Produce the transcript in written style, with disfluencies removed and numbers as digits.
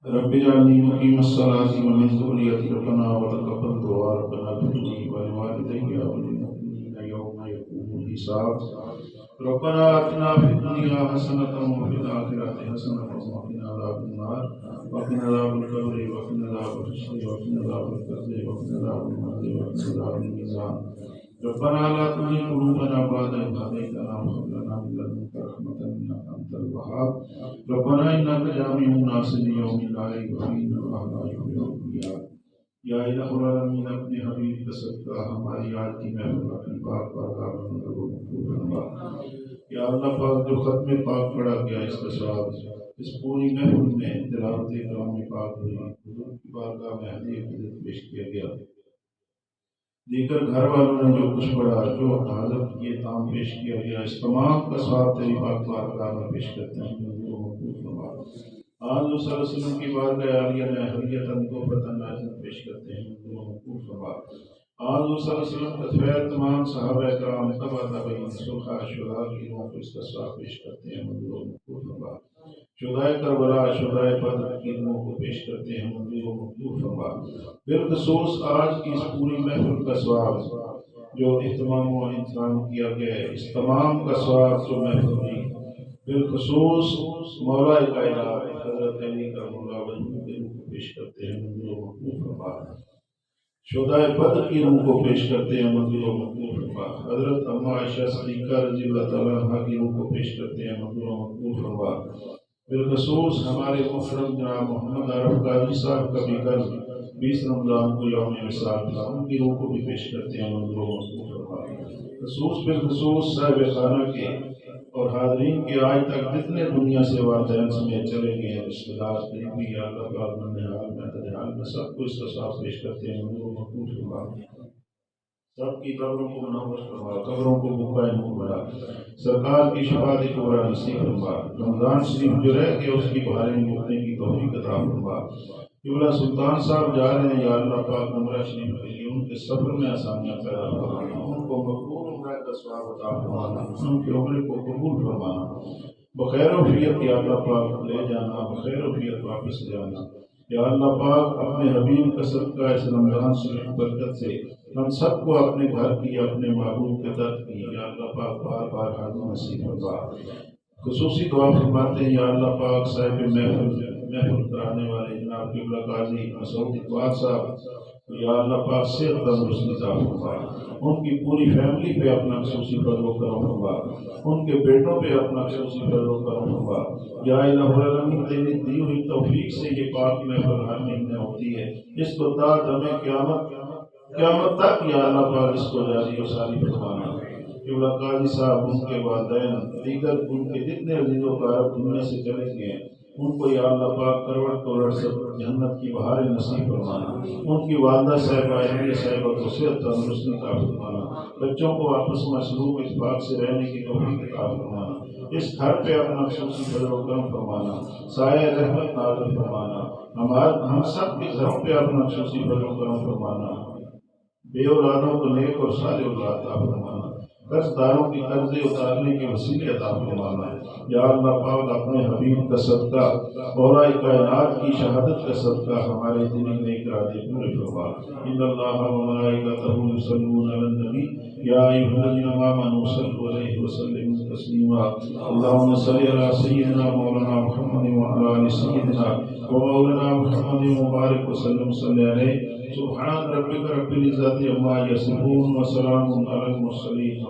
رب اجعلني مقيم الصلاة ومن ذريتي ربنا وتقبل دعاء ربنا اغفر لي ولوالدي وللمؤمنين يوم يقوم الحساب ربنا آتنا في الدنيا حسنة وفي الآخرة حسنة وقنا عذاب النار وقنا عذاب القبر وقنا عذاب الحشر وقنا عذاب القتل وقنا عذاب الموت وقنا عذاب الميزان ربنا لا تزغ قلوبنا بعد إذ هديتنا وهب لنا من لدنك رحمة إنك أنت الوهاب ربنا إنك جامع الناس ليوم لا ريب فيه إن الله لا يخلف الميعاد یا الہ العالمین اپنے حبیب کا صدقہ ہماری آج کی محفل اپنی پاک بارگاہ میں مقبول فرما۔ یا اللہ پاک جو ختم پاک پڑھا گیا اس کا ثواب اس پوری محفل میں تلاوت کلام پاک ہوئی حضور کی بارگاہ میں ہدیہ عقیدت پیش کیا گیا، دیگر گھر والوں نے جو کچھ پڑھا جو حاضر یہ کام پیش کیا گیا اس تمام کا ثواب تیری پاک بارگاہ میں پیش کرتے ہیں منظور و مقبول فرما۔ آج صلی اللہ علیہ وسلم کی بارگاہ عالیہ میں حریتاً توفتاً نازل پیش کرتے ہیں منظور و مقبول فرما۔ آج صلی اللہ علیہ وسلم کا خیر تمام صحابہ کرام تبع تابعین صلحاء شہداء کی روحوں کو اس کا ثواب پیش کرتے ہیں منظور و مقبول فرما۔ شہدائے کربلا شہدائے بدر کی روحوں کو پیش کرتے ہیں منظور و مقبول فرما۔ بالخصوص آج کی اس پوری محفل کا ثواب جو اہتمام و انتظام کیا گیا ہے اس تمام کا ثواب جو محفل ہوئی بالخصوص مولا کائنات حضرت علی کرم اللہ وجہہ کی روح کو پیش کرتے ہیں منظور و مقبول فرما۔ شہدائے بدر کی روح کو پیش کرتے ہیں منظور و مقبول فرما۔ حضرت اما عائشہ صدیقہ رضی اللہ تعالیٰ عنہا کی روح کو پیش کرتے ہیں منظور و مقبول فرما۔ بالخصوص ہمارے محترم جناب محمد عارف قاضی صاحب کا بھی کل 20 رمضان کو یوم وصال تھا، ان کی روح کو بھی پیش کرتے ہیں منظور و مقبول فرما۔ بالخصوص صاحب خانہ کے اور حاضرین کے آج تک جتنے دنیا سے والدین سمیت چلے گئے ہیں رشتہ دار قریبی یا اللہ پاک نحال میں تجحال میں سب کو اس کا ثواب پیش کرتے ہیں منظور و مقبول فرما۔ سب کی قبروں کو منور فرما، قبروں کو بقائے نور بنا، سرکار کی شفاعت کبریٰ نصیب فرما۔ رمضان شریف جو رہ کے اس کی بہاریں لوٹنے کی توفیق عطا فرما۔ قبلہ سلطان صاحب جا رہے ہیں یا اللہ پاک عمرہ شریف کے لیے ان کے سفر میں آسانیاں پیدا فرمانا، ان کو مقبول عمرہ کا ثواب عطا فرمانا، ان کے عمرے کو قبول فرمانا، بخیر و عافیت یا اللہ پاک لے جانا، بخیر و عافیت واپس لے آنا۔ یا اللہ پاک اپنے حبیب کا صدقہ اس رمضان شریف برکت سے ہم سب کو اپنے گھر کی اپنے محبوب کے در کی یا اللہ پاک بار بار حاضر نصیب فرما۔ خصوصی دعا فرماتے ہیں یا اللہ پاک صاحب محفل کرانے والے جناب قبلہ قاضی مسعود اقبال صاحب یا اللہ پاک صحت تندرستی عطا فرما، ان کی پوری فیملی پہ اپنا خصوصی فضل و کرم فرما، ان کے بیٹوں پہ اپنا خصوصی فضل و کرم فرما۔ یا الہ العالمین تیری دی ہوئی توفیق سے یہ پاک محفل ہر مہینے ہوتی ہے، اس کو تا دم قیامت تک یا اللہ پاک اس کو جاری و ساری فرمانا۔ قبلہ قاضی صاحب ان کے والدین دیگر ان کے جتنے عزیز و اقارب دنیا سے چلے گئے ہیں ان کو یا اللہ پاک کروڑ کروڑ سے جنت کی بہاریں نصیب فرمانا، ان کی والدہ صاحبہ اہلیہ صاحبہ کو صحت تندرستی عطا فرمانا، بچوں کو آپس میں سلوک اتفاق سے رہنے کی توفیق عطا فرمانا، اس گھر پہ اپنا خصوصی فضل و کرم فرمانا، سایہ رحمت نازل فرمانا، ہم سب کے گھروں پہ اپنا خصوصی فضل و کرم فرمانا، بے اولادوں کو نیک اور صالح اولاد عطا فرمانا، قرض داروں کی قرضے اتارنے کے وسیلے عطا فرمانا۔ یا اللہ پاک اپنے حبیب کا صدقہ مولا کائنات کی شہادت کا صدقہ ہمارے دل نیک ارادے پورے فرما۔ ان اللہ و ملائکتہ یصلون علی النبی یا ایھا الذین آمنوا صلوا علیہ وسلموا تسلیما۔ اللہم صل علی سیدنا مولانا محمد وعلی آل سیدنا ومولانا محمد مبارک وسلم صلی علیہ۔ سبحان ربک رب العزت عما یصفون وسلام علی المرسلین۔